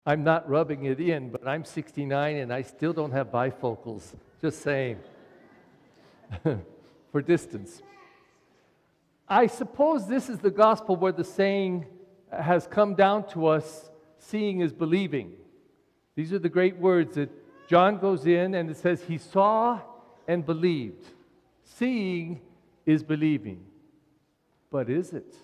I'm not rubbing it in, but I'm 69 and I still don't have bifocals. Just saying. For distance. I suppose this is the gospel where the saying has come down to us, seeing is believing. These are the great words that John goes in and it says he saw and believed. Seeing is believing. But is it?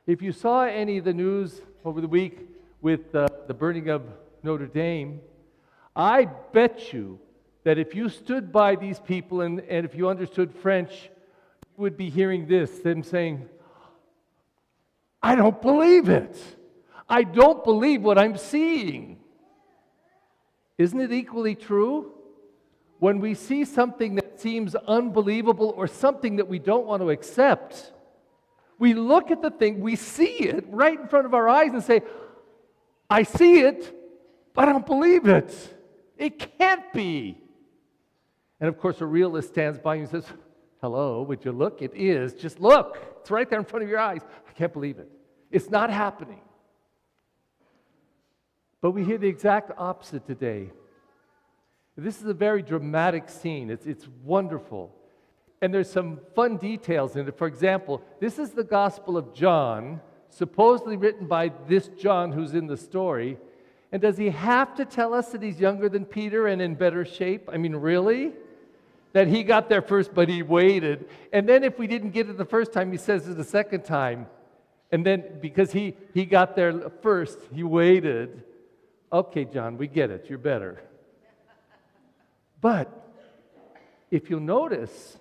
If you saw any of the news over the week with the burning of Notre Dame, I bet you that if you stood by these people and if you understood French, you would be hearing this, them saying, I don't believe it. I don't believe what I'm seeing. Isn't it equally true? When we see something that seems unbelievable or something that we don't want to accept, we look at the thing, we see it right in front of our eyes and say, I see it, but I don't believe it. It can't be. And of course, a realist stands by and says, hello, would you look? It is. Just look. It's right there in front of your eyes. I can't believe it. It's not happening. But we hear the exact opposite today. This is a very dramatic scene. It's wonderful. And there's some fun details in it. For example, this is the Gospel of John, supposedly written by this John who's in the story. And does he have to tell us that he's younger than Peter and in better shape? I mean, really? That he got there first, but he waited. And then if we didn't get it the first time, he says it the second time. And then because he got there first, he waited. Okay, John, we get it. You're better. But if you'll notice,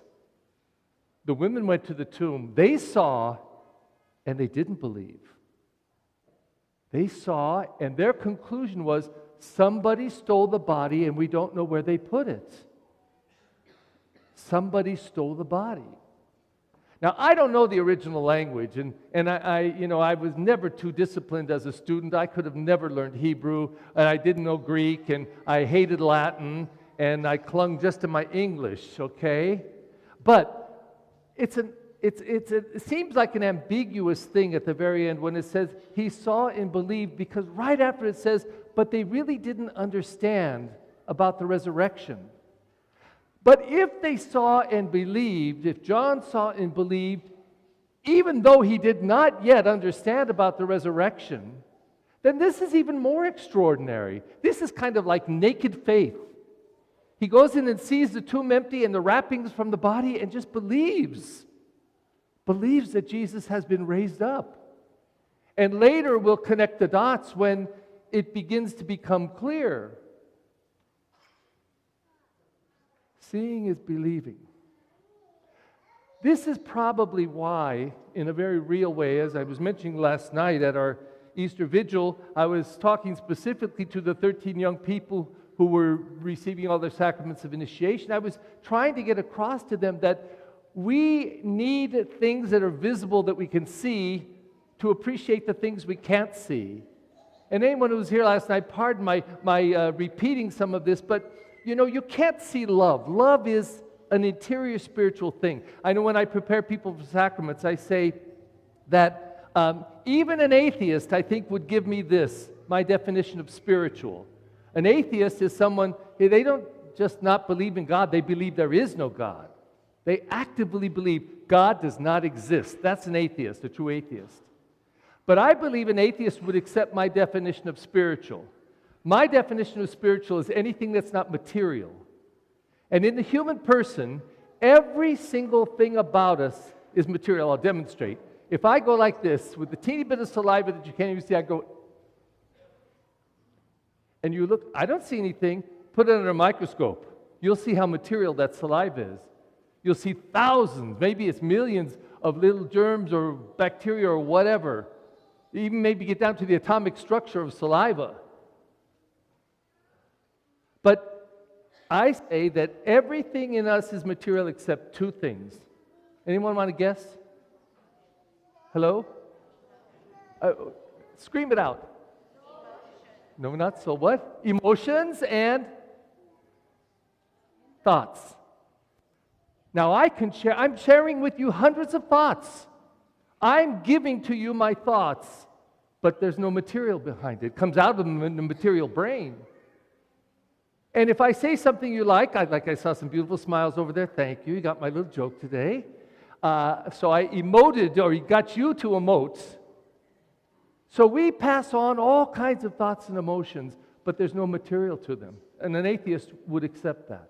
the women went to the tomb. They saw, and they didn't believe. They saw, and their conclusion was, somebody stole the body, and we don't know where they put it. Somebody stole the body. Now, I don't know the original language, and I was never too disciplined as a student. I could have never learned Hebrew, and I didn't know Greek, and I hated Latin, and I clung just to my English, okay? But it seems like an ambiguous thing at the very end when it says, he saw and believed, because right after it says, but they really didn't understand about the resurrection. But if they saw and believed, if John saw and believed, even though he did not yet understand about the resurrection, then this is even more extraordinary. This is kind of like naked faith. He goes in and sees the tomb empty and the wrappings from the body and just believes that Jesus has been raised up. And later we'll connect the dots when it begins to become clear. Seeing is believing. This is probably why, in a very real way, as I was mentioning last night at our Easter Vigil, I was talking specifically to the 13 young people who were receiving all their sacraments of initiation. I was trying to get across to them that we need things that are visible that we can see to appreciate the things we can't see. And anyone who was here last night, pardon my repeating some of this, but you can't see love. Love is an interior spiritual thing. I know when I prepare people for sacraments, I say that even an atheist, I think, would give me this, my definition of spiritual. An atheist is someone, they don't just not believe in God, they believe there is no God. They actively believe God does not exist. That's an atheist, a true atheist. But I believe an atheist would accept my definition of spiritual. My definition of spiritual is anything that's not material. And in the human person, every single thing about us is material. I'll demonstrate. If I go like this, with the teeny bit of saliva that you can't even see, I go, and you look, I don't see anything. Put it under a microscope. You'll see how material that saliva is. You'll see thousands, maybe it's millions of little germs or bacteria or whatever. Even maybe get down to the atomic structure of saliva. But I say that everything in us is material except two things. Anyone want to guess? Hello? Scream it out. No, not so. What? Emotions and thoughts. Now I'm sharing with you hundreds of thoughts. I'm giving to you my thoughts. but there's no material behind it. It comes out of the material brain. And if I say something you like I saw some beautiful smiles over there, thank you, you got my little joke today. So I emoted, or got you to emote. So we pass on all kinds of thoughts and emotions, but there's no material to them. And an atheist would accept that.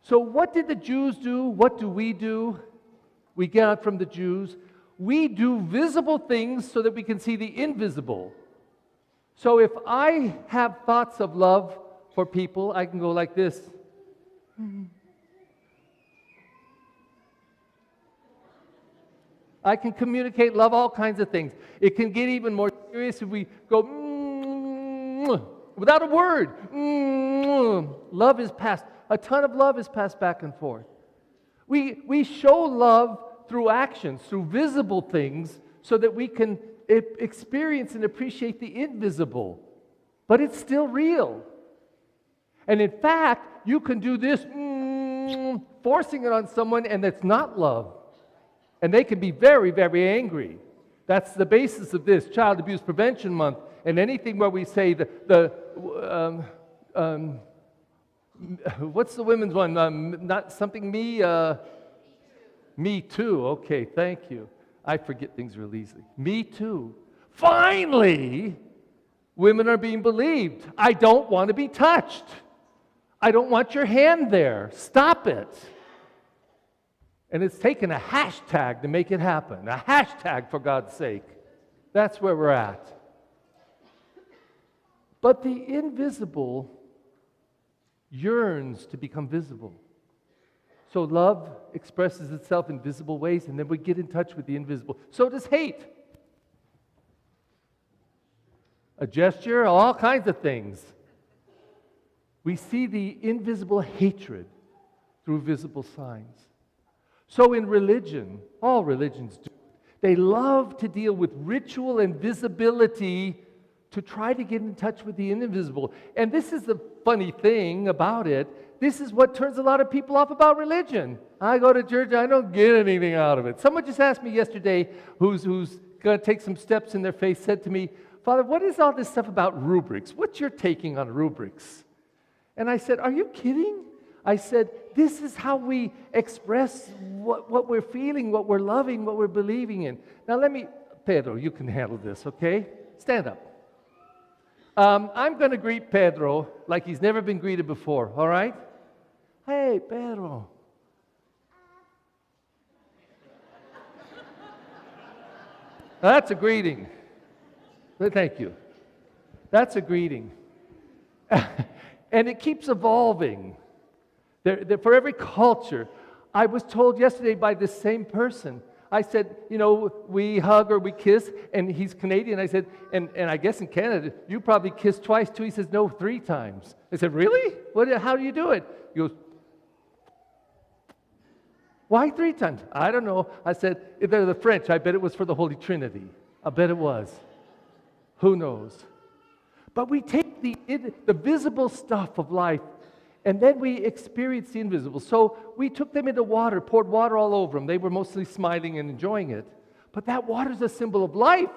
So what did the Jews do? What do? We get it from the Jews. We do visible things so that we can see the invisible. So if I have thoughts of love for people, I can go like this. I can communicate love, all kinds of things. It can get even more serious if we go without a word. Love is passed. A ton of love is passed back and forth. We show love through actions, through visible things, so that we can experience and appreciate the invisible. But it's still real. And in fact, you can do this, forcing it on someone, and it's not love. And they can be very, very angry. That's the basis of this Child Abuse Prevention Month. And anything where we say what's the women's one? Not something me? Me too. Okay, thank you. I forget things real easily. Me too. Finally, women are being believed. I don't want to be touched. I don't want your hand there. Stop it. And it's taken a hashtag to make it happen. A hashtag, for God's sake. That's where we're at. But the invisible yearns to become visible. So love expresses itself in visible ways, and then we get in touch with the invisible. So does hate. A gesture, all kinds of things. We see the invisible hatred through visible signs. So in religion, all religions do, they love to deal with ritual and visibility to try to get in touch with the invisible. And this is the funny thing about it. This is what turns a lot of people off about religion. I go to church, I don't get anything out of it. Someone just asked me yesterday, who's going to take some steps in their faith, said to me, Father, what is all this stuff about rubrics? What's your taking on rubrics? And I said, are you kidding? I said, this is how we express what we're feeling, what we're loving, what we're believing in. Now Pedro, you can handle this, okay? Stand up. I'm going to greet Pedro like he's never been greeted before, all right? Hey, Pedro. That's a greeting. Thank you. That's a greeting. And it keeps evolving. For every culture, I was told yesterday by this same person, I said, we hug or we kiss, and he's Canadian. I said, and I guess in Canada, you probably kiss twice too. He says, no, 3 times. I said, really? How do you do it? He goes, why 3 times? I don't know. I said, they're the French. I bet it was for the Holy Trinity. I bet it was. Who knows? But we take the visible stuff of life, and then we experience the invisible. So we took them into water, poured water all over them. They were mostly smiling and enjoying it. But that water is a symbol of life.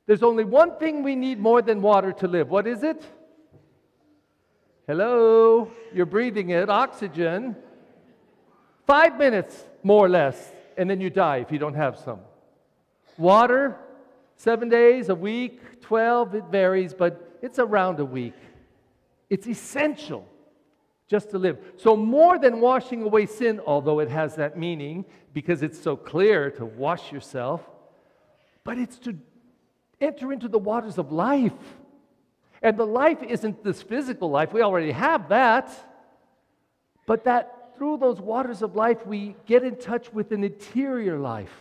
There's only one thing we need more than water to live. What is it? Hello? You're breathing it. Oxygen. 5 minutes, more or less, and then you die if you don't have some. Water, 7 days, a week, 12, it varies, but it's around a week. It's essential just to live. So more than washing away sin, although it has that meaning because it's so clear to wash yourself, but it's to enter into the waters of life. And the life isn't this physical life. We already have that. But that through those waters of life, we get in touch with an interior life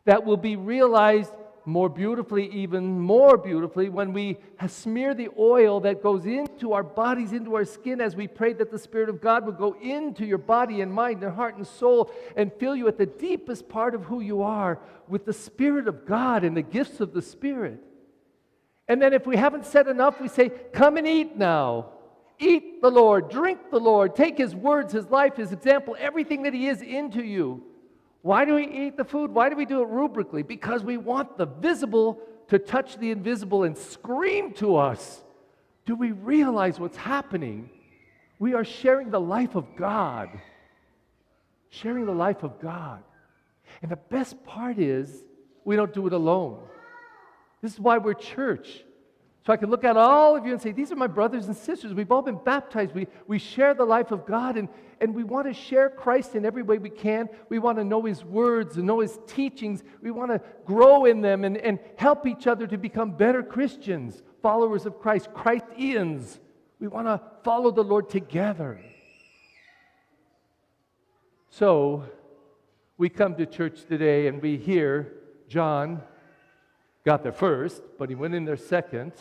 that will be realized more beautifully, even more beautifully, when we smear the oil that goes into our bodies, into our skin, as we pray that the Spirit of God would go into your body and mind and heart and soul and fill you at the deepest part of who you are with the Spirit of God and the gifts of the Spirit. And then if we haven't said enough, we say, come and eat now. Eat the Lord, drink the Lord, take His words, His life, His example, everything that He is into you. Why do we eat the food? Why do we do it rubrically? Because we want the visible to touch the invisible and scream to us. Do we realize what's happening? We are sharing the life of God. Sharing the life of God. And the best part is, we don't do it alone. This is why we're church. So I can look at all of you and say, these are my brothers and sisters. We've all been baptized. We share the life of God, and we want to share Christ in every way we can. We want to know His words and know His teachings. We want to grow in them and help each other to become better Christians, followers of Christ, Christians. We want to follow the Lord together. So we come to church today and we hear John got there first, but he went in there second.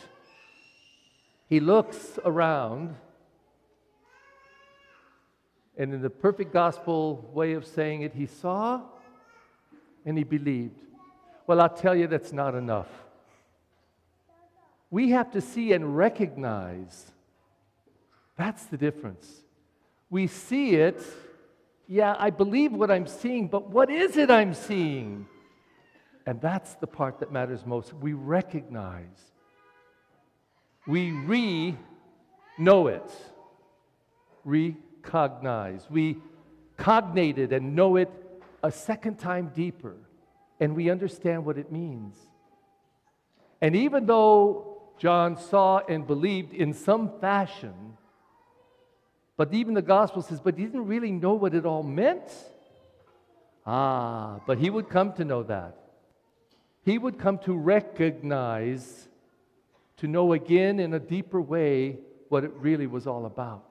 He looks around, and in the perfect gospel way of saying it, he saw and he believed. Well, I'll tell you, that's not enough. We have to see and recognize. That's the difference. We see it. Yeah, I believe what I'm seeing, but what is it I'm seeing? And that's the part that matters most. We recognize. We know it. Recognize. We cognate it and know it a second time deeper. And we understand what it means. And even though John saw and believed in some fashion, but even the gospel says, but he didn't really know what it all meant. But he would come to know that. He would come to recognize, to know again in a deeper way what it really was all about.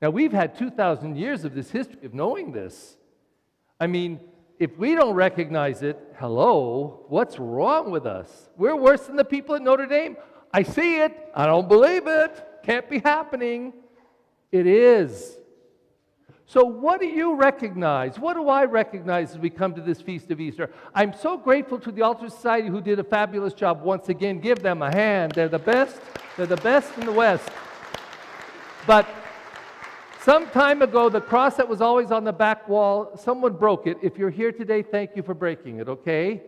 Now, we've had 2,000 years of this history of knowing this. I mean, if we don't recognize it, hello, what's wrong with us? We're worse than the people at Notre Dame. I see it. I don't believe it. Can't be happening. It is. So what do you recognize? What do I recognize as we come to this Feast of Easter? I'm so grateful to the Altar Society who did a fabulous job. Once again, give them a hand. They're the best. They're the best in the West. But some time ago, the cross that was always on the back wall, someone broke it. If you're here today, thank you for breaking it, okay?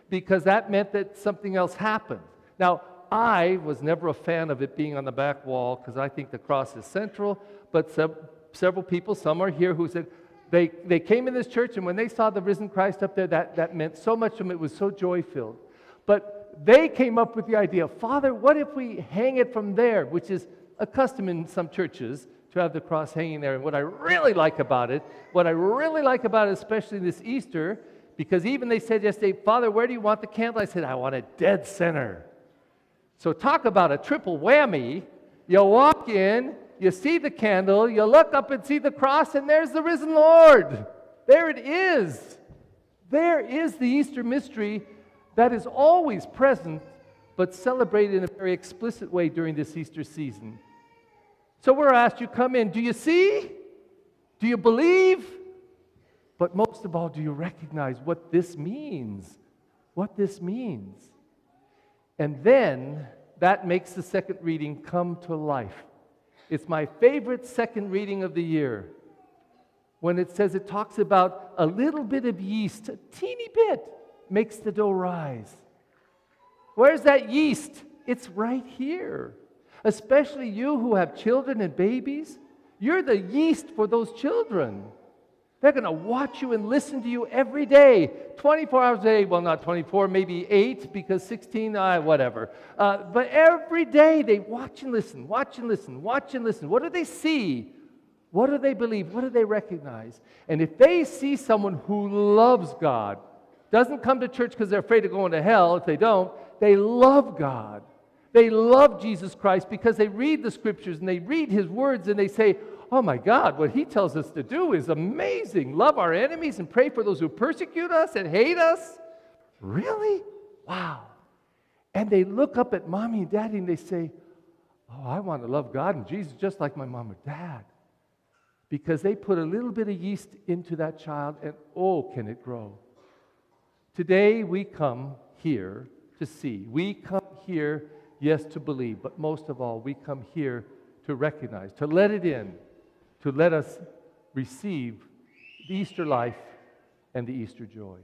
Because that meant that something else happened. Now, I was never a fan of it being on the back wall because I think the cross is central, but several people, some are here, who said they came in this church, and when they saw the risen Christ up there, that meant so much to them. It was so joy-filled. But they came up with the idea, Father, what if we hang it from there, which is a custom in some churches, to have the cross hanging there. And what I really like about it, especially this Easter, because even they said yesterday, Father, where do you want the candle? I said, I want it dead center. So talk about a triple whammy. You walk in, you see the candle, you look up and see the cross, and there's the risen Lord. There it is. There is the Easter mystery that is always present, but celebrated in a very explicit way during this Easter season. So we're asked, you come in, do you see? Do you believe? But most of all, do you recognize what this means? What this means. And then that makes the second reading come to life. It's my favorite second reading of the year. When it says, it talks about a little bit of yeast, a teeny bit, makes the dough rise. Where's that yeast? It's right here. Especially you who have children and babies, you're the yeast for those children. They're going to watch you and listen to you every day, 24 hours a day. Well, not 24, maybe 8, because 16, whatever. But every day they watch and listen, watch and listen, watch and listen. What do they see? What do they believe? What do they recognize? And if they see someone who loves God, doesn't come to church because they're afraid of going to hell, if they don't, they love God. They love Jesus Christ because they read the Scriptures and they read His words and they say, oh my God, what He tells us to do is amazing. Love our enemies and pray for those who persecute us and hate us. Really? Wow. And they look up at mommy and daddy and they say, oh, I want to love God and Jesus just like my mom or dad. Because they put a little bit of yeast into that child and oh, can it grow. Today we come here to see. We come here, yes, to believe, but most of all, we come here to recognize, to let it in, to let us receive the Easter life and the Easter joy.